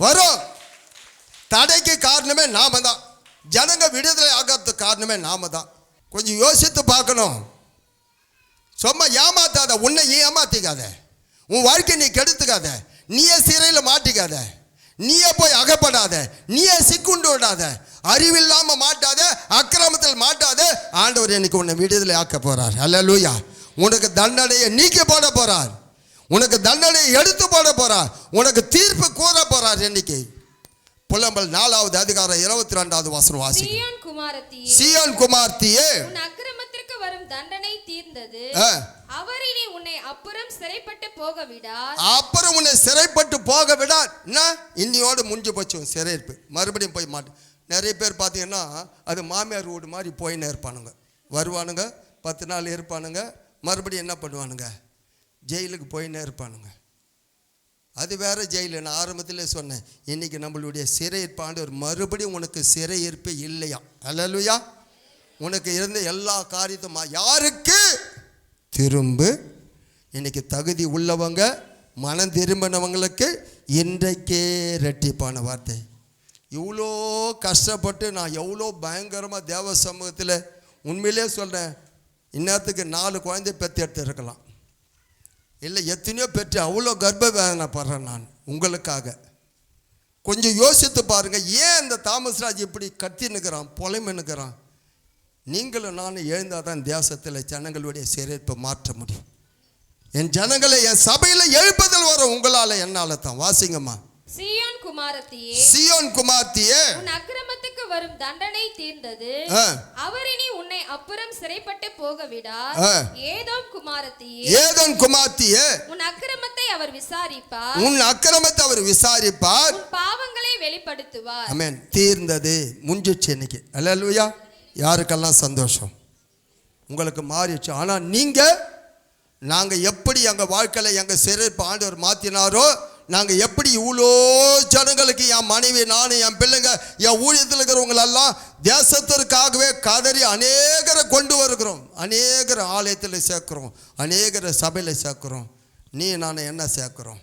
வரும். தடைக்கு காரணமே நாம தான். ஜனங்க விடுதலை ஆகிறதுக்கு காரணமே நாம தான். கொஞ்சம் யோசித்து பார்க்கணும். சும்மா ஏமாத்தாத, உன்னை ஏமாத்திக்காத, உன் வாழ்க்கை நீ கெடுத்துக்காத, நீயே சிறையில் மாட்டிக்காத, நீயே போய் அகப்படாத, நீயே சிக்குண்டு விடாத, அறிவில்லாம மாட்டாத, அக்கிரமத்தில் மாட்டாத. ஆண்டவர் இன்னைக்கு உன்னை விடுதலை ஆக்க போறார். அல்லேலூயா. உனக்கு தண்டனையை நீக்கி போட போறார், உனக்கு தண்டனையை எடுத்து போட போறார், உனக்கு தீர்ப்பு கூற போறார். இன்னைக்கு புலம்பல் 4வது அதிகாரம் 22வது வசனம் வாசி. சீயோன் குமாரத்தியே, உன் அக்கிரமத்திற்கு வரும் தண்டனை தீர்ந்தது. அவர் இனி உன்னை அப்புறம் சிறைப்பட்டு போக விடார். அப்புறம் உன்னை சிறைப்பட்டு போக விடார். என்ன, இன்னியோடு முடிஞ்சு போச்சு சிறையிருப்பு. மறுபடியும் போய் மாட்டு. நிறைய பேர் பார்த்தீங்கன்னா அது மாமியார் வீடு மாதிரி போயின்னு இருப்பானுங்க. வருவானுங்க, 10 நாள் இருப்பானுங்க, மறுபடியும் என்ன பண்ணுவானுங்க, ஜெயிலுக்கு போயின்னே இருப்பானுங்க. அது வேற ஜெயிலு. நான் ஆரம்பத்திலே சொன்னேன், இன்னைக்கு நம்மளுடைய சிறையிருப்பு ஆண்டவர் மறுபடியும் உனக்கு சிறையிருப்பு இல்லையா. அல்லேலூயா. உனக்கு இருந்த எல்லா காரியத்தும் யாருக்கு திரும்ப. இன்னைக்கு தகுதி உள்ளவங்க, மனம் திரும்பினவங்களுக்கு இன்றைக்கே ரெட்டிப்பான வார்த்தை. இவ்வளோ கஷ்டப்பட்டு நான் எவ்வளோ பயங்கரமாக தேவ சமூகத்தில் உண்மையிலே சொல்கிறேன், இந்நேரத்துக்கு 4 குழந்தை பெற்று எடுத்து இருக்கலாம், இல்லை எத்தனையோ பெற்று அவ்வளோ கர்ப்ப வேதனை படுறேன் நான் உங்களுக்காக. கொஞ்சம் யோசித்து பாருங்கள், ஏன் இந்த தாமஸ் ராஜ் இப்படி கத்தி நிற்கிறான், புலம்பு நிற்கிறான். நீங்களும் நானும் எழுந்தால் தான் தேசத்தில் ஜனங்களுடைய சிறைப்பை மாற்ற முடியும். என் ஜனங்களை என் சபையில் எழுப்பதில் வரும் உங்களால், என்னால் தான். வாசிங்கம்மா. சீயோன் குமாரத்தியே, சீயோன் குமாரத்தியே, உன் அக்கிரமத்துக்கு வரும் தண்டனை தீர்ந்தது. அவர் இனி உன்னை அப்புறம் சிறைப்பட்டு போக விடார். ஏதோம் குமாரத்தியே, ஏதோம் குமாரத்தியே, உன் அக்கிரமத்தை அவர் விசாரிப்பார், உன் அக்கிரமத்தை அவர் விசாரிப்பார், உன் பாவங்களை வெளிப்படுத்துவார். ஆமென். தீர்ந்தது, முடிஞ்சிச்சு இன்னைக்கு. அல்லேலூயா. யாருக்கெல்லாம் சந்தோஷம், உங்களுக்கு மாறிடுச்சு. ஆனால் நீங்கள், நாங்கள் எப்படி எங்கள் வாழ்க்கையில் எங்கள் சிறைப்பு ஆண்டவர் மாற்றினாரோ, நாங்கள் எப்படி இவ்வளோ ஜனங்களுக்கு, என் மனைவி, நான், என் பிள்ளைங்க, என் ஊழியத்தில் இருக்கிறவங்களெல்லாம் தேசத்திற்காகவே கதறி அநேகரை கொண்டு வருகிறோம், அநேகர் ஆலயத்தில் சேர்க்குறோம், அநேகரை சபையில் சேர்க்குறோம். நீ நான் என்ன சேர்க்குறோம்,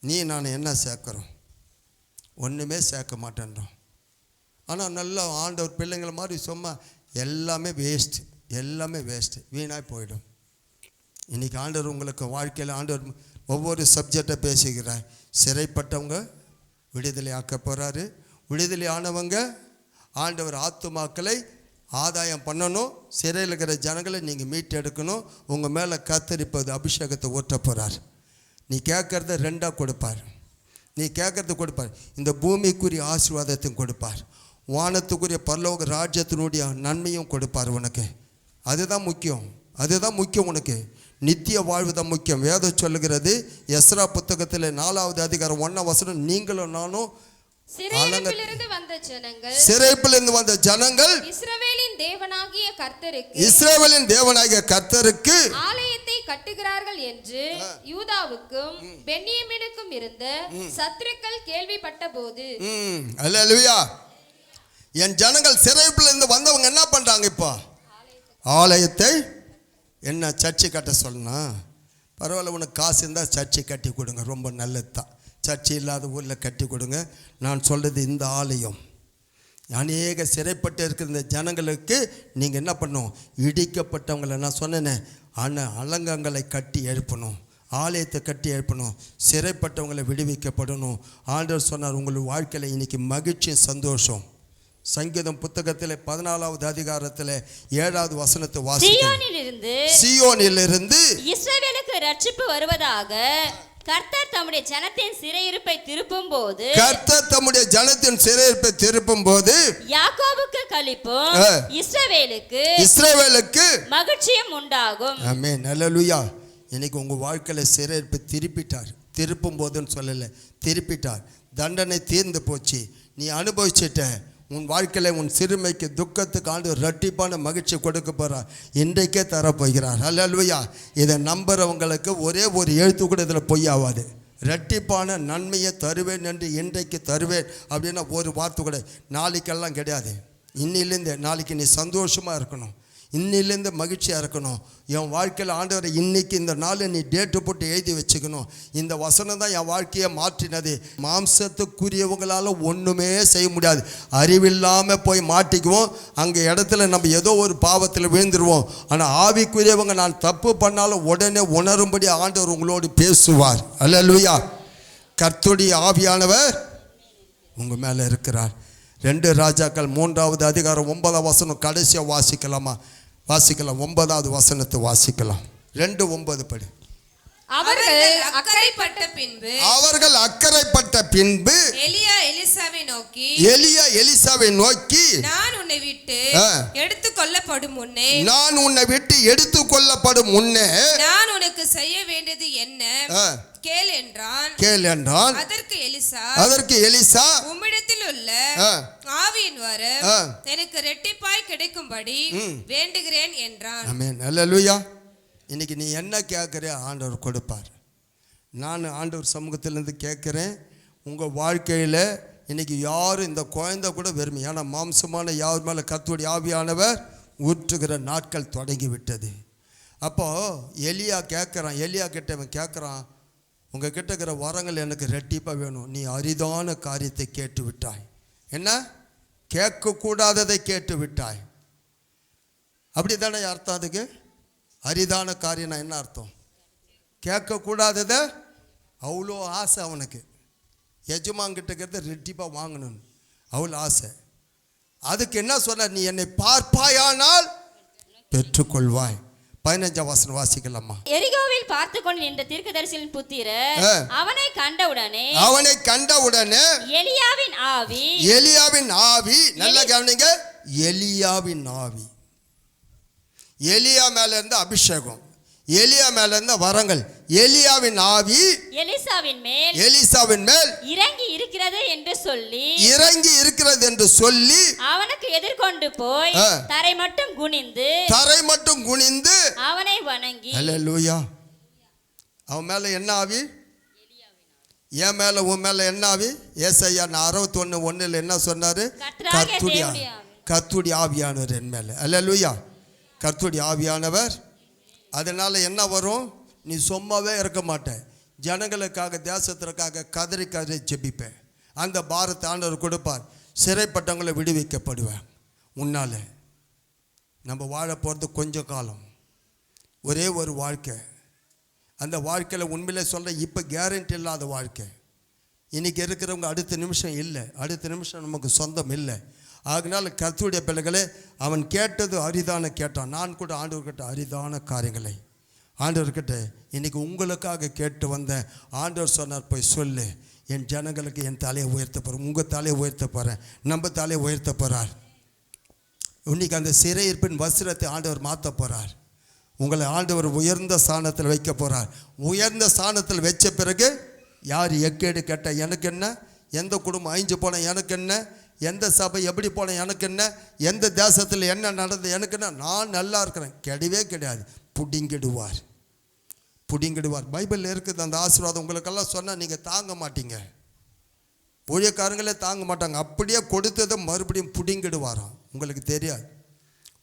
நீ நான் என்ன சேர்க்குறோம்? ஒன்றுமே சேர்க்க மாட்டேன்றோம். ஆனால் நல்லா ஆண்டவர் பிள்ளைங்களை மாதிரி சும்மா எல்லாமே வேஸ்ட்டு, எல்லாமே வேஸ்ட்டு, வீணாக போயிடும். இன்றைக்கி ஆண்டவர் உங்களுக்கு வாழ்க்கையில் ஆண்டவர் ஒவ்வொரு சப்ஜெக்டை பேசுகிறார். சிறைப்பட்டவங்க விடுதலை ஆக்க போகிறாரு. விடுதலை ஆனவங்க ஆண்டவர் ஆத்துமாக்களை ஆதாயம் பண்ணணும். சிறையில் இருக்கிற ஜனங்களை நீங்கள் மீட்டெடுக்கணும். உங்கள் மேலே கத்தரிப்பது அபிஷேகத்தை ஊற்ற போகிறார். நீ கேட்குறத 2ஆக கொடுப்பார். நீ கேட்குறது கொடுப்பார். இந்த பூமிக்குரிய ஆசீர்வாதத்தையும் கொடுப்பார், வானத்துக்குரிய பரலோக ராஜ்யத்தினுடைய நன்மையும் கொடுப்பார் உனக்கு. அதுதான் முக்கியம், அதுதான் முக்கியம். உனக்கு நித்திய வாழ்வு தான் முக்கியம். வேதம் சொல்லுகிறது எஸ்ரா புத்தகத்தில் 4வது அதிகாரம் 1ஆம் வசனம், நீங்களும் நானும் சிறைப்பிலிருந்து வந்த ஜனங்கள், சிறைப்பிலிருந்து வந்த ஜனங்கள் இஸ்ரவேலின் தேவனாகிய கர்த்தருக்கு, இஸ்ரவேலின் தேவனாகிய கர்த்தருக்கு ஆலயத்தை கட்டுகிறார்கள் என்று யூதாவுக்கும் பென்யமீனுக்கும் இருந்த சத்துருக்கள் கேள்விப்பட்ட போது. அல்லேலூயா. என் ஜனங்கள் சிறைப்பிலிருந்து வந்தவங்க என்ன பண்ணுறாங்க? இப்போ ஆலயத்தை என்ன சர்ச்சை கட்ட சொல்லணும். பரவாயில்ல, உனக்கு காசு இருந்தால் சர்ச்சை கட்டி கொடுங்க, ரொம்ப நல்லது தான். சர்ச்சை இல்லாத ஊரில் கட்டி கொடுங்க. நான் சொல்கிறது இந்த ஆலயம் அநேக சிறைப்பட்டு இருக்கிற இந்த ஜனங்களுக்கு நீங்கள் என்ன பண்ணணும், இடிக்கப்பட்டவங்களை நான் சொன்னேனே அலங்கங்களை கட்டி எழுப்பணும், ஆலயத்தை கட்டி எழுப்பணும், சிறைப்பட்டவங்களை விடுவிக்கப்படணும். ஆண்டவர் சொன்னார், உங்கள் வாழ்க்கையில் இன்றைக்கி மகிழ்ச்சி சந்தோஷம். சங்கீதம் புத்தகத்தில் 14வது அதிகாரத்தில் 7வது வசனத்தை வாசிக்கிறோம். சீயோனிலிருந்து இஸ்ரவேலுக்கு ரட்சிப்பு வருவதாக கர்த்தர் தம்முடைய ஜனத்தின் சிறையிருப்பை திருப்பும் போது, கர்த்தர் தம்முடைய ஜனத்தின் சிறையிருப்பை திருப்பும் போது யாக்கோபுக்கு களிப்பும் இஸ்ரவேலுக்கு மகிழ்ச்சியும் உண்டாகும். ஆமென். அல்லேலூயா. இன்னைக்கு உங்கள் வாழ்க்கையில் சிறையிருப்பை திருப்பிட்டார். திருப்பும் போதுன்னு சொல்லலை, திருப்பிட்டார். தண்டனை தீர்ந்து போச்சு, நீ அனுபவிச்சிட்ட. உன் வாழ்க்கையில் உன் சிறுமைக்கு துக்கத்துக்கு ஆண்டவர் இரட்டிப்பான மகிழ்ச்சி கொடுக்க போகிறார், இன்றைக்கே தரப்போகிறார். அல்லேலூயா. இதை நம்புகிறவங்களுக்கு ஒரே ஒரு எழுத்து கூட இதில் பொய்யாவாது. இரட்டிப்பான நன்மையை தருவேன் என்று இன்றைக்கு தருவேன் அப்படின்னா ஒரு வார்த்தை கூட நாளைக்கெல்லாம் கிடையாது. இன்னிலேருந்து நாளைக்கு நீ சந்தோஷமாக இருக்கணும். இன்னிலேருந்து மகிழ்ச்சியாக இருக்கணும். என் வாழ்க்கையில் ஆண்டவரை இன்னைக்கு இந்த நாள் நீ டேட்டு போட்டு எழுதி வச்சுக்கணும். இந்த வசனம் தான் என் வாழ்க்கையை மாற்றினது. மாம்சத்துக்குரியவங்களால் ஒன்றுமே செய்ய முடியாது. அறிவில்லாமல் போய் மாட்டிக்குவோம். அங்கே இடத்துல நம்ம ஏதோ ஒரு பாவத்தில் விழுந்துருவோம். ஆனால் ஆவிக்குரியவங்க நான் தப்பு பண்ணாலும் உடனே உணரும்படி ஆண்டவர் உங்களோடு பேசுவார். அல்லேலூயா. கர்த்தருடைய ஆவியானவர் உங்கள் மேலே இருக்கிறார். 2 ராஜாக்கள் 3வது அதிகாரம் 9வது வசனம் கடைசியாக வாசிக்கலாம். 9வது வசனத்தை வாசிக்கலாம். 2:9 படி. அவர்கள் அக்கறைப்பட்ட பின்பு எலியா எலிசாவை நோக்கி நான் உன்னை விட்டு எடுத்துக்கொள்ளப்படும் முன்னே நான் உனக்கு செய்ய வேண்டியது என்ன கேள் என்றான். அதற்கு எலிசா உம்மிடத்தில் உள்ள ஆவியின் வரம் எனக்கு இரட்டிப்பாய் கிடைக்கும்படி வேண்டுகிறேன் என்றான். ஆமென். அல்லேலூயா. இன்னைக்கு நீ என்ன கேட்குறிய ஆண்டவர் கொடுப்பார். நான் ஆண்டவர் சமூகத்திலேருந்து கேட்குறேன். உங்கள் வாழ்க்கையில் இன்றைக்கி யாரும் இந்த குழந்தை கூட வெறுமை. ஏன்னா மாம்சமான யார் மேலே கர்த்தருடைய ஆவியானவர் ஊற்றுகிற நாட்கள் தொடங்கி விட்டது. அப்போது எலியா கிட்ட அவன் கேட்குறான், உங்கள் கிட்ட இருக்கிற வரங்கள் எனக்கு ரெட்டிப்பாக வேணும். நீ அரிதான காரியத்தை கேட்டு விட்டாய். என்ன கேட்கக்கூடாததை கேட்டு விட்டாய். அப்படி தானே அர்த்தம்? அதுக்கு அரிதான காரியம்னா என்ன அர்த்தம்? கேட்கக்கூடாததை அவ்வளோ ஆசை அவனுக்கு. எஜமான்கிட்ட இருக்கிறத ரெட்டிப்பாக வாங்கணும்னு அவ்வளோ ஆசை. அதுக்கு என்ன சொன்ன? நீ என்னை பார்ப்பாயானால் பெற்றுக்கொள்வாய். 15 வசனம் வாசிக்கலாமா? எரிகோவில் பார்த்து கொண்டு நின்ற தீர்க்கதரிசியின் புத்திரர் அவனை கண்டவுடனே எலியாவின் ஆவி நல்லா கவனிங்க. எலியாவின் ஆவி, எலியா மேல இருந்த அபிஷேகம், எலியா மேல இருந்த வரங்கள், எலியாவின் ஆவி எலிசாவின் மேல் இறங்கி இருக்கிறது என்று சொல்லி அவனுக்கு எதிர்கொண்டு போய் தரை மட்டும் குனிந்து அவனை வணங்கி. அல்லேலூயா. அவன் மேல என்ன ஆவி? என் மேல உன் மேல என்ன ஆவி? ஏசாயா 61:1 என்ன சொன்னாரு? கர்த்தருடைய ஆவியானவர் என் மேல. அல்லேலூயா. கர்த்தருடைய ஆவியானவர். அதனால் என்ன வரும்? நீ சும்மாவே இருக்க மாட்டேன். ஜனங்களுக்காக தேசத்திற்காக கதறி ஜெபிப்பேன். அந்த பாரத்தை ஆண்டவர் கொடுப்பார். சிறைப்பட்டவங்களை விடுவிக்கப்படுவேன். உன்னால் நம்ம வாழ போகிறது கொஞ்சம் காலம், ஒரே ஒரு வாழ்க்கை. அந்த வாழ்க்கையில் உண்மையிலே சொல்ல இப்போ கேரண்டி இல்லாத வாழ்க்கை. இன்றைக்கி இருக்கிறவங்க அடுத்த நிமிஷம் இல்லை, அடுத்த நிமிஷம் நமக்கு சொந்தம் இல்லை. அதனால் கர்த்தருடைய பிள்ளைகளே, அவன் கேட்டது அரிதான கேட்டான். நான் கூட ஆண்டவர்கிட்ட அரிதான காரியங்களை ஆண்டவர்கிட்ட இன்றைக்கி உங்களுக்காக கேட்டு வந்தேன். ஆண்டவர் சொன்னார், போய் சொல்லு, என் ஜனங்களுக்கு என் தலையை உயர்த்த போகிறேன், உங்கள் தலையை உயர்த்த போகிறேன், நம்ம தலையை உயர்த்த போகிறார். இன்றைக்கி அந்த சிறையிருப்பின் வஸ்திரத்தை ஆண்டவர் மாற்ற போகிறார். உங்களை ஆண்டவர் உயர்ந்த ஸ்தானத்தில் வைக்க போகிறார். உயர்ந்த ஸ்தானத்தில் வச்ச பிறகு யார் எக்கேடு கேட்டால் எனக்கு என்ன, எந்த குடும்பம் அழிஞ்சு போனால் எனக்கு என்ன, எந்த சபை எப்படி போன எனக்கு என்ன, எந்த தேசத்தில் என்ன நடந்தது எனக்கு என்ன, நான் நல்லா இருக்கிறேன், கிடையவே கிடையாது. புடிங்கிடுவார். பைபிளில் இருக்குது அந்த ஆசீர்வாதம். உங்களுக்கெல்லாம் சொன்னால் நீங்கள் தாங்க மாட்டீங்க. ஊழியக்காரங்களே தாங்க மாட்டாங்க. அப்படியே கொடுத்ததை மறுபடியும் புடிங்கிடுவாராம். உங்களுக்கு தெரியாது.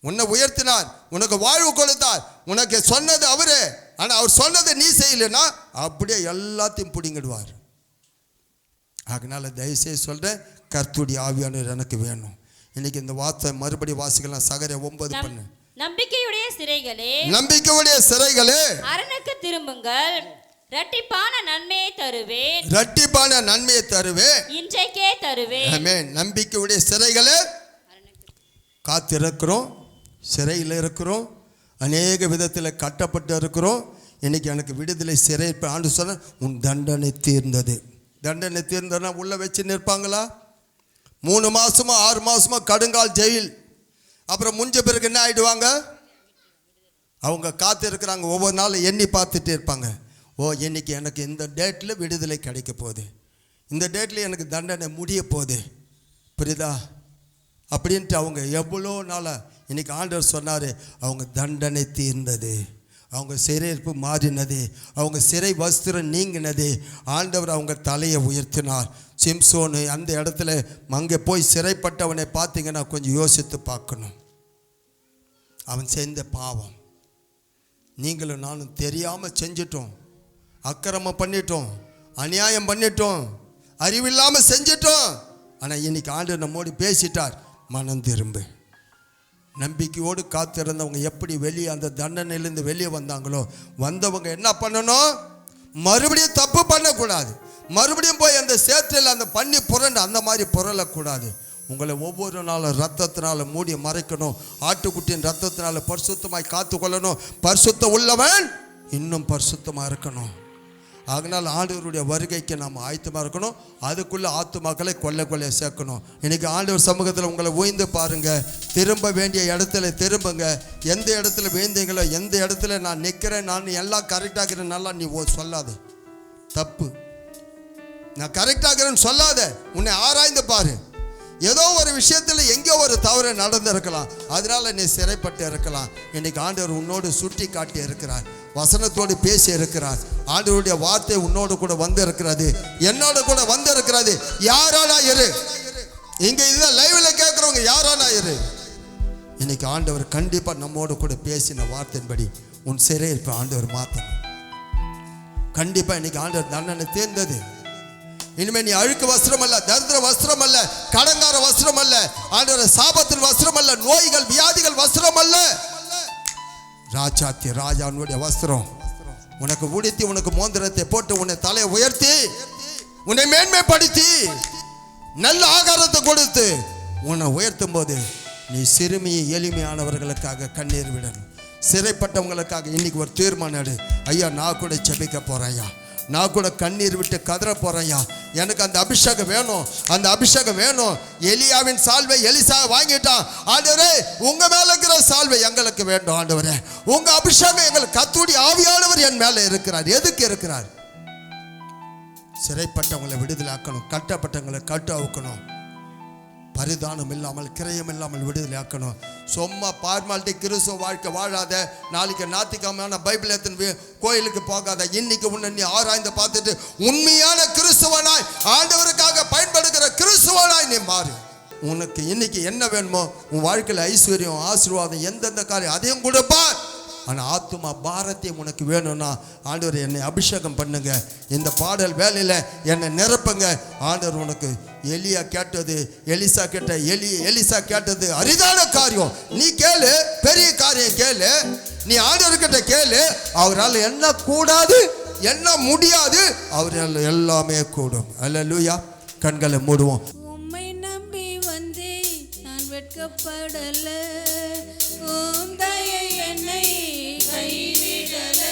உன்னை உயர்த்தினார், உனக்கு வாழ்வு கொடுத்தார், உனக்கு சொன்னது அவரு. ஆனால் அவர் சொன்னதை நீ செய்யலைன்னா அப்படியே எல்லாத்தையும் புடிங்கிடுவார். அதனால் தயவுசெய்து சொல்கிறேன், கர்த்தருடைய ஆவியானவர் எனக்கு வேணும். இன்னைக்கு இந்த வார்த்தை மறுபடி வாசிக்கலாம். சகரியா 9 பண்ணு. நம்பிக்கையுடைய சிறைகளே அரணுக்கு திரும்புங்கள், இரட்டிப்பான நன்மையை தருவேன், இன்றைக்கே தருவேன். ஆமென். நம்பிக்கையுடைய சிறைகளே, காத்திருக்கிறோம், சிறையில் இருக்கிறோம், அநேக விதத்தில் கட்டப்பட்டு இருக்கிறோம். இன்னைக்கு எனக்கு விடுதலை சிறை ஆண்டு சொன்ன, உன் தண்டனை தீர்ந்தது. தண்டனை தீர்ந்ததுன்னா உள்ளே வச்சு நிற்பாங்களா? 3 மாதமோ 6 மாதமோ கடுங்கால் ஜெயில். அப்புறம் முடிஞ்ச பிறகு என்ன ஆகிடுவாங்க? அவங்க காத்து இருக்கிறாங்க. ஒவ்வொரு நாளும் எண்ணி பார்த்துட்டே இருப்பாங்க. ஓ, இன்னைக்கு எனக்கு இந்த டேட்டில் விடுதலை கிடைக்க போகுது, இந்த டேட்டில் எனக்கு தண்டனை முடிய போகுது, புரியுதா அப்படின்ட்டு அவங்க எவ்வளோ நாளாக. இன்றைக்கி ஆண்டவர் சொன்னார், அவங்க தண்டனை தீர்ந்தது, அவங்க சிறையிருப்பு மாறினது, அவங்க சிறை வஸ்திரம் நீங்கினது. ஆண்டவர் அவங்க தலையை உயர்த்தினார். சிம்சோனு அந்த இடத்துல அங்கே போய் சிறைப்பட்டவனை பார்த்தீங்கன்னா கொஞ்சம் யோசித்து பார்க்கணும். அவன் செய்த பாவம். நீங்களும் நானும் தெரியாமல் செஞ்சிட்டோம், அக்கிரமம் பண்ணிட்டோம், அநியாயம் பண்ணிட்டோம், அறிவில்லாமல் செஞ்சிட்டோம். ஆனால் இன்னைக்கு ஆண்டவர் நம்மோடு பேசிட்டார், மனம் திரும்பு. நம்பிக்கையோடு காத்திருந்தவங்க எப்படி வெளியே அந்த தண்டனையிலேருந்து வெளியே வந்தாங்களோ, வந்தவங்க என்ன பண்ணணும், மறுபடியும் தப்பு பண்ணக்கூடாது. மறுபடியும் போய் அந்த சேற்றில் அந்த பண்ணி புரண்டு அந்த மாதிரி புரளக்கூடாது. உங்களை ஒவ்வொரு நாளும் ரத்தத்தினால மூடி மறைக்கணும். ஆட்டுக்குட்டியின் ரத்தத்தினால பரிசுத்தமாய் காத்து கொள்ளணும். பரிசுத்தம் உள்ளவன் இன்னும் பரிசுத்தமாக இருக்கணும். அதனால் ஆண்டவருடைய வருகைக்கு நாம் ஆயத்தமாக இருக்கணும். அதுக்குள்ளே ஆத்துமாக்களை கொள்ளை சேர்க்கணும். இன்றைக்கி ஆண்டவர் சமூகத்தில் உங்களை ஓய்ந்து பாருங்கள். திரும்ப வேண்டிய இடத்துல திரும்புங்க. எந்த இடத்துல வேந்தீங்களோ, எந்த இடத்துல நான் நிற்கிறேன், நான் எல்லாம் கரெக்டாகிறேன், நல்லா நீ சொல்லாத, தப்பு. நான் கரெக்டாகிறேன்னு சொல்லாத, உன்னை ஆராய்ந்து பாரு. ஏதோ ஒரு விஷயத்தில் எங்கேயோ ஒரு தவறு நடந்திருக்கலாம், அதனால நீ சிறைப்பட்டு இருக்கலாம். இன்னைக்கு ஆண்டவர் உன்னோடு சுட்டி காட்டி இருக்கிறார், வசனத்தோடு பேசி இருக்கிறார். ஆண்டவருடைய வார்த்தை உன்னோடு கூட வந்து இருக்கிறது, என்னோடு கூட வந்து இருக்கிறது. யாரானா இரு, இங்க இந்த லைவ்ல கேட்கிறவங்க யாரானா இரு. இன்னைக்கு ஆண்டவர் கண்டிப்பா நம்மோடு கூட பேசின வார்த்தையின்படி உன் சிறையிருப்பை ஆண்டவர் மாற்றணும். கண்டிப்பா இன்னைக்கு ஆண்டவர் தண்டனை தேர்ந்தது. இனிமே நீ அழுக்கு வஸ்திரம் அல்ல, தரித்திர வஸ்திரம் அல்ல, கடங்கார வஸ்திரம் அல்ல, ஆண்டவர் சாபத்தின் வஸ்திரம் அல்ல, நோய்கள் வியாதிகள் வஸ்திரம் அல்ல, ராஜாத்தி ராஜானுடைய வஸ்திரம் உனக்கு உடுத்தி, உனக்கு மோந்திரத்தை போட்டு, உன்னை தலையை உயர்த்தி, உன்னை மேன்மைப்படுத்தி, நல்ல ஆகாரத்தை கொடுத்து உன்னை உயர்த்தும் போது நீ சிறுமி எளிமையானவர்களுக்காக கண்ணீர் விடணும். சிறைப்பட்டவங்களுக்காக இன்னைக்கு ஒரு தீர்மானம் எடு. ஐயா, நான் கூட ஜெபிக்க போறேன், ஐயா நான் கூட கண்ணீர் விட்டு கதற போறேன்யா, எனக்கு அந்த அபிஷேகம் வேணும், அந்த அபிஷேகம் வேணும். எலியாவின் சால்வை எலிசா வாங்கிட்டான். ஆண்டவரே, உங்க மேல இருக்கிற சால்வை எங்களுக்கு வேண்டும். ஆண்டவரே, உங்க அபிஷேகம் எங்களுக்கு, கர்த்தருடைய ஆவியானவர் என் மேல இருக்கிறார். எதுக்கு இருக்கிறார்? சிறைப்பட்டவங்களை விடுதலாக்கணும், கட்டப்பட்டவங்களை கட்டு அவுக்கணும், பரிதானம் இல்லாமல் கிரயம் இல்லாமல் விடுதலை ஆக்கணும். சும்மா பார்மாலிட்டி கிறிஸ்துவ வாழ்க்கை வாழாத. நாளைக்கு ஞாயிற்றுக்கிழமையான பைபிள் எடுத்துன்னு கோயிலுக்கு போகாத. இன்னைக்கு உன்னை நீ ஆராய்ந்து பார்த்துட்டு உண்மையான கிறிஸ்துவனாய், ஆண்டவருக்காக பயன்படுகிற கிறிஸ்துவனாய் நீ மாறு. உனக்கு இன்னைக்கு என்ன வேணுமோ, உன் வாழ்க்கையில் ஐஸ்வர்யம், ஆசீர்வாதம், எந்தெந்த காரியம் அதையும் கொடுப்பார். ஆனால் ஆத்துமா பாரத்தையும் உனக்கு வேணும்னா ஆண்டவர் என்னை அபிஷேகம் பண்ணுங்க, இந்த பாடல் வேலையில் என்னை நிரப்புங்க. ஆண்டவர் உனக்கு எலியா கேட்டது, எலிசா கேட்ட எலிசா கேட்டது அரிதான காரியம். நீ கேளு, பெரிய காரியம் கேளு, நீ ஆண்டவர்கிட்ட கேளு. அவரால் என்ன கூடாது, என்ன முடியாது, அவரால் எல்லாமே கூடும். அல்லேலூயா. கண்களை மூடுவோம். உம்மை நம்பி வந்தேன், நான் வெட்கப்படல, உம் தயை என்னை கைவிடல.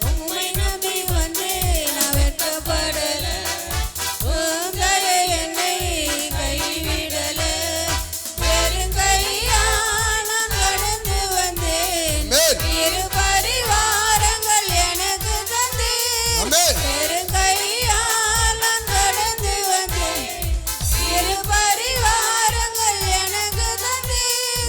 உம்மை நம்பி வந்தேன், நான் வெட்கப்படல, உம் தயை என்னை கைவிடல. பெருங்கையால் நான் கடந்து வந்தேன், இரு பரிவாரங்கள் எனக்கு தந்தேன். பெருங்கையால் நான் கடந்து வந்தேன், இரு பரிவாரங்கள் எனக்கு தந்தேன்.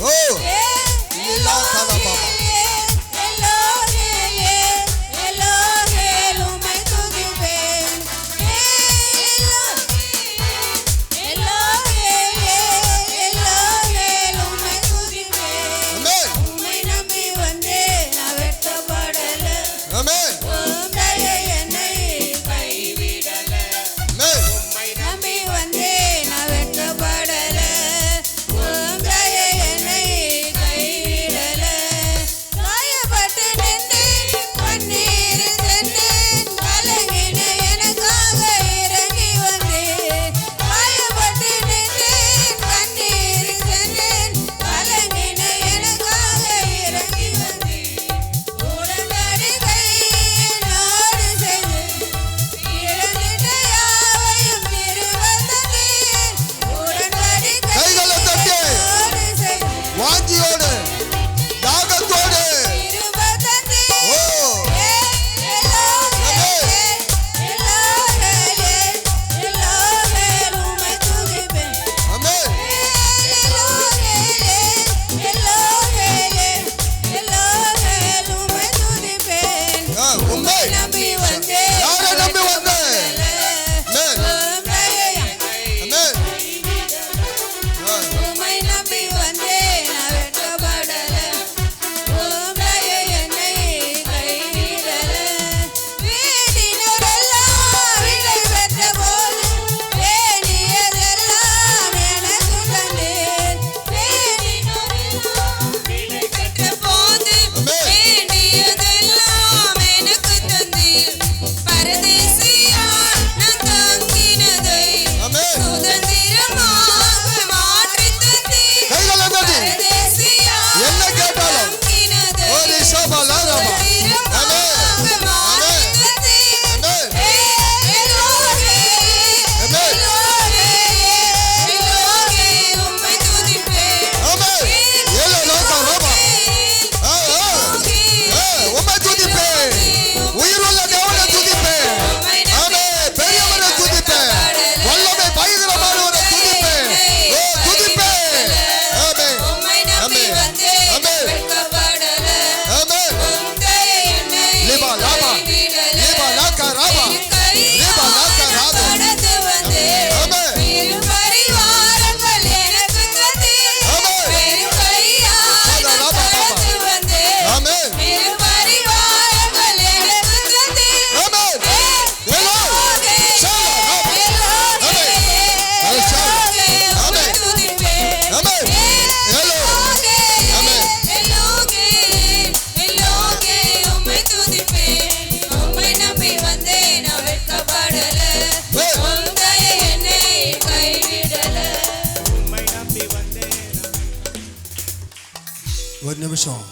ஒரு நிமிஷம்.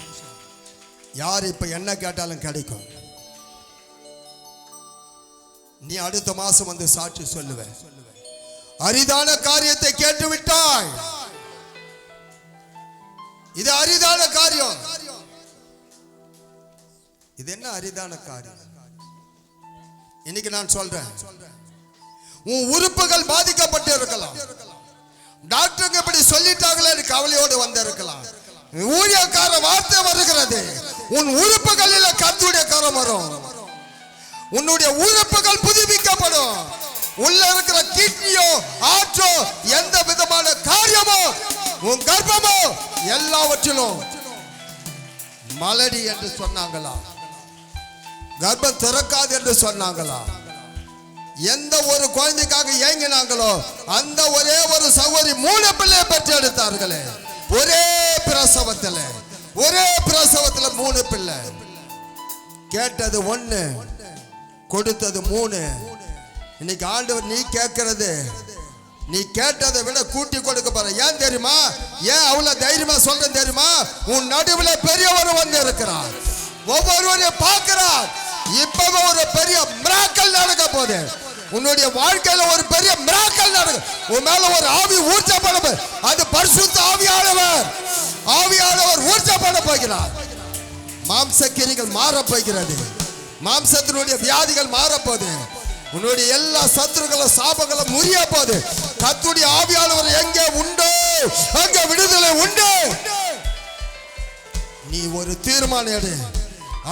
யார் இப்ப என்ன கேட்டாலும் கிடைக்கும். நீ அடுத்த மாசம் வந்து சாட்சி சொல்லுவ. அரிதான காரியத்தை கேட்டு விட்டாய். இது அரிதான காரியம். இது என்ன அரிதான காரியம்? இன்னைக்கு நான் சொல்றேன், உன் உறுப்புகள் பாதிக்கப்பட்டு இருக்கலாம். டாக்டருக்கு இப்படி சொல்லிட்டாங்களே கவலையோடு வந்து இருக்கலாம். ஊழியக்கார வார்த்தை வருகிறது, உன் உறுப்புகளில் கர்த்தருடைய கரம் வரும். உன்னுடைய உறுப்புகள் புதுப்பிக்கப்படும். உள்ள இருக்கிற கிட்னியோ ஆற்றோ எந்த விதமான காரியமோ உன் கர்ப்பமோ எல்லாவற்றிலும் மலடி என்று சொன்னாங்களா? கர்ப்பம் திறக்காது என்று சொன்னாங்களா? எந்த ஒரு குழந்தைக்காக ஏங்கினாங்களோ அந்த ஒரே ஒரு சகோதரி 3 பிள்ளையை பெற்று எடுத்தார்களே. ஒரே பிரசவத்தில் 3 பிள்ளை. கேட்டது 1, கொடுத்தது 3. இன்னைக்கு ஆண்டவர் நீ கேட்கிறது, நீ கேட்டதை விட கூட்டி கொடுக்க போற. ஏன் தெரியுமா? ஏன் அவ்வளவு தைரியமா சொல்றேன் தெரியுமா? உன் நடுவில் பெரியவர் வந்து இருக்கிறார். ஒவ்வொருவரையும் பார்க்கிறார். இப்பவே ஒரு பெரிய மிராக்கல் நடக்க போகுது. உன்னுடைய வாழ்க்கையில ஒரு பெரிய மிராக்கல் நடக்கும். உன் மேல ஒரு ஆவி ஊற்றப்பட, அது பரிசுத்த ஆவியானவர் ஊற்றப்பட போகிறார். மாம்ச கிரிகள் மாற போகிறது. மாம்சத்தினுடைய வியாதிகள் மாறப்போகுது. உன்னுடைய எல்லா சத்துருகளும் சாபங்களும் முறிய போகுது. கர்த்தருடைய ஆவியானவர் எங்கே உண்டோ அங்கே விடுதலை உண்டு. நீ ஒரு தீர்மானம் எடு.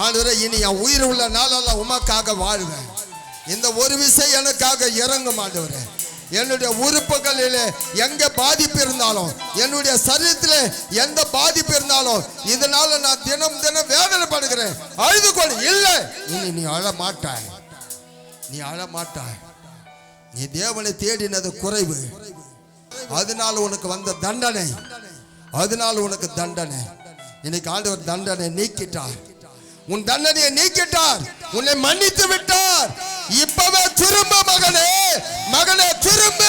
ஆண்டவரே, இனி என் உயிர் உள்ள நாளெல்லாம் உமக்காக வாழ்வேன். இந்த ஒரு விஷயம் எனக்காக இறங்கும் ஆண்டவரே. என்னுடைய உறுப்புகளில் எங்க பாதிப்பு இருந்தாலும், என்னுடைய சரீரத்தில் எந்த பாதிப்பு இருந்தாலும், இதனால நான் தினம் தினம் வேதனைப்படுகிறேன், அழுது கொண்டு இல்லை. இனி நீ அழ மாட்டாய். நீ அழ மாட்டாய். நீ தேவனை தேடினது குறைவு. அதனால உனக்கு வந்த தண்டனை. இன்னைக்கு ஆண்டவர் தண்டனை நீக்கிட்டார். உன் தண்டனையை நீக்கிட்டார். உன்னை மன்னித்து விட்டார். இப்பவே திரும்ப மகனே திரும்ப.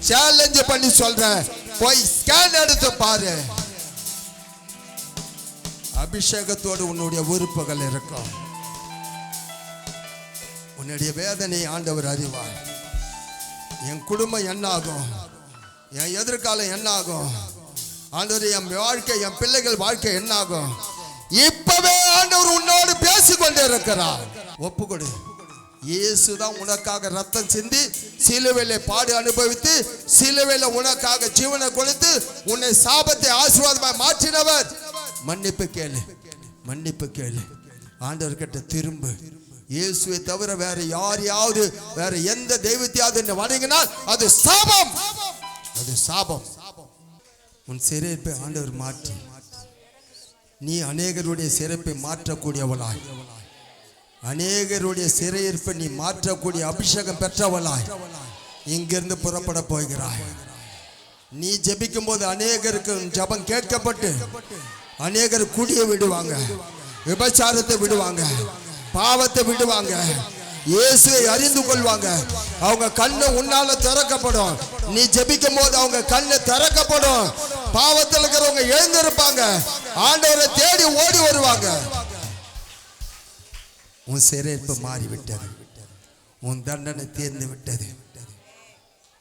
சேலஞ்ச் பண்ணி சொல்றேன், போய் ஸ்கேன் எடுத்து பாரு. அபிஷேகத்தோடு உன்னுடைய உறுப்புகள் இருக்கும். உன்னுடைய வேதனை ஆண்டவர் அறிவார். என் குடும்பம் என்ன ஆகும், என் எதிர்காலம் என்ன ஆகும், ஆண்டவர் என் வாழ்க்கை, என் பிள்ளைகள் வாழ்க்கை என்ன ஆகும், இப்பவே ஆண்டவர் உன்னோடு பேசிக்கொண்டே இருக்கிறார். ஒப்புக்கொடு. இயேசுதான் உனக்காக ரத்தம் சிந்தி சிலுவையிலே பாடு அனுபவித்து சிலுவையில உனக்காக ஜீவனை கொடுத்து உன்னை சாபத்தை ஆசீர்வாதமாய் மாற்றினவர். மன்னிப்பு கேளு. ஆண்டவர் கிட்ட திரும்ப. இயேசுவை தவிர வேற யாரையாவது, வேற எந்த தெய்வத்தையாவது வணங்கினால் அது சாபம். உன் சிறைப்பை ஆண்டவர் மாற்றி நீ அநேகருடைய சிறப்பை மாற்றக்கூடியவளாய், அநேகருடைய சிறையிருப்பை நீ மாற்றக்கூடிய அபிஷேகம் பெற்றவளாய் இங்கிருந்து புறப்பட போகிறாய். நீ ஜெபிக்கும் போது அநேகருக்கு ஜெபம் கேட்கப்பட்டு அநேகர் குடிய விடுவாங்க, விபச்சாரத்தை விடுவாங்க, பாவத்தை விடுவாங்க, இயேசுவை அறிந்து கொள்வாங்க. அவங்க கண்ணு உன்னால திறக்கப்படும். நீ ஜெபிக்கும் போது அவங்க கண்ணு திறக்கப்படும். பாவத்தில் இருக்கிறவங்க எழுந்திருப்பாங்க, ஆண்டவரை தேடி ஓடி வருவாங்க. உன் சிறைப்பு மாறிவிட்டது. உன் தண்டனை தீர்ந்து விட்டது.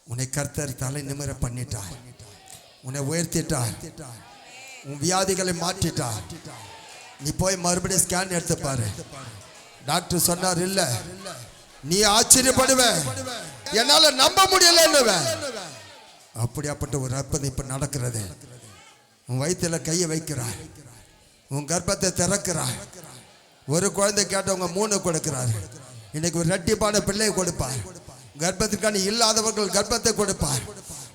உன்னை கர்த்தர் தலை நிமிர பண்ணிட்டார். உன்னை உயர்த்திட்டார். உன் வியாதிகளை மாற்றிட்டார். நீ போய் மறுபடியும் ஸ்கேன் எடுத்து பாரு. டாக்டர் சொன்னார், இல்ல நீ ஆச்சரியப்படுவ, என்னால நம்ப முடியல. அப்படியாப்பட்ட ஒரு அற்புதம் இப்ப நடக்கிறது. உன் வயிற்றுல கையை வைக்கிறார். உன் கர்ப்பத்தை திறக்கிறார். ஒரு குழந்தை கேட்டவங்க 3 கொடுக்கிறார். இன்னைக்கு ஒரு இரட்டிப்பான பிள்ளையை கொடுப்பார். கர்ப்பத்துக்கான இல்லாதவர்கள் கர்ப்பத்தை கொடுப்பார்.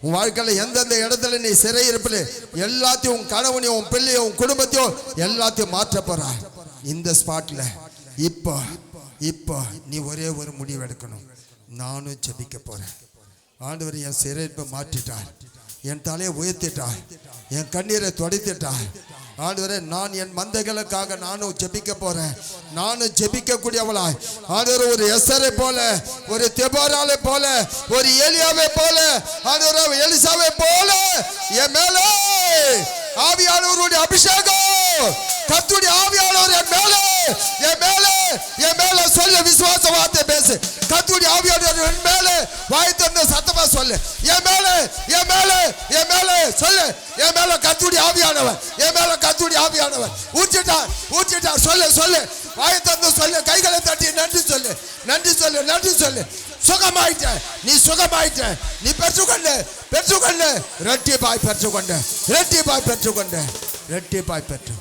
உன் வாழ்க்கையில் எந்தெந்த இடத்துல நீ சிறையிருப்பில் எல்லாத்தையும், உன் கணவனையும் உன் பிள்ளையும் உன் குடும்பத்தையும் எல்லாத்தையும் மாற்ற போறார். இந்த ஸ்பாட்ல இப்போ நீ ஒரே ஒரு முடிவு எடுக்கணும். நானும் ஜெபிக்க போறேன். ஆண்டவர் என் சிறையிருப்பை மாற்றிட்டார், என் தலையை உயர்த்திட்டார், என் கண்ணீரை துடைத்துட்டார். ஆண்டவரே, நான் என் மந்தைகளுக்காக நானும் ஜெபிக்க போறேன். நானும் ஜெபிக்கக்கூடியவளாய் ஆண்டவர் ஒரு எஸ்தரை போல, ஒரு தெபோராலை போல, ஒரு ஏலியாவை போல, ஆண்டவர் எலிசாவை போல என் மேலே ஆவியானவருடைய அபிஷேகம், கர்த்தருடைய ஆவியானவர் என் மேலே, என் மேலே, என் மேலே சொல்லு. விசுவாச வார்த்தை பேசு. கர்த்தருடைய ஆவியானவர் என் மேலே, வாய் திறந்து சத்தமா சொல்லு. என் மேலே, என் மேலே, என் மேலே சொல்லு. என் மேல கர்த்தருடைய ஆவியானவர், என் மேல கர்த்தருடைய ஆவியானவர் ஊற்றிட்டார், ஊற்றிட்டார். சொல்லு, சொல்லு, வாய் திறந்து சொல்லு. கைகளை தட்டி நன்றி சொல்லு, நன்றி சொல்லு, நன்றி சொல்லு. சுகமாயிட்ட, நீ சுகமாயிட்ட, நீ பெற்றுக்கொண்டு, பெற்றுக்கொண்டு, ரெட்டிப்பாய் பெற்றுக்கொண்டு, ரெட்டிப்பாய் பெற்றுக்கொண்டு, ரெட்டிப்பாய் பெற்று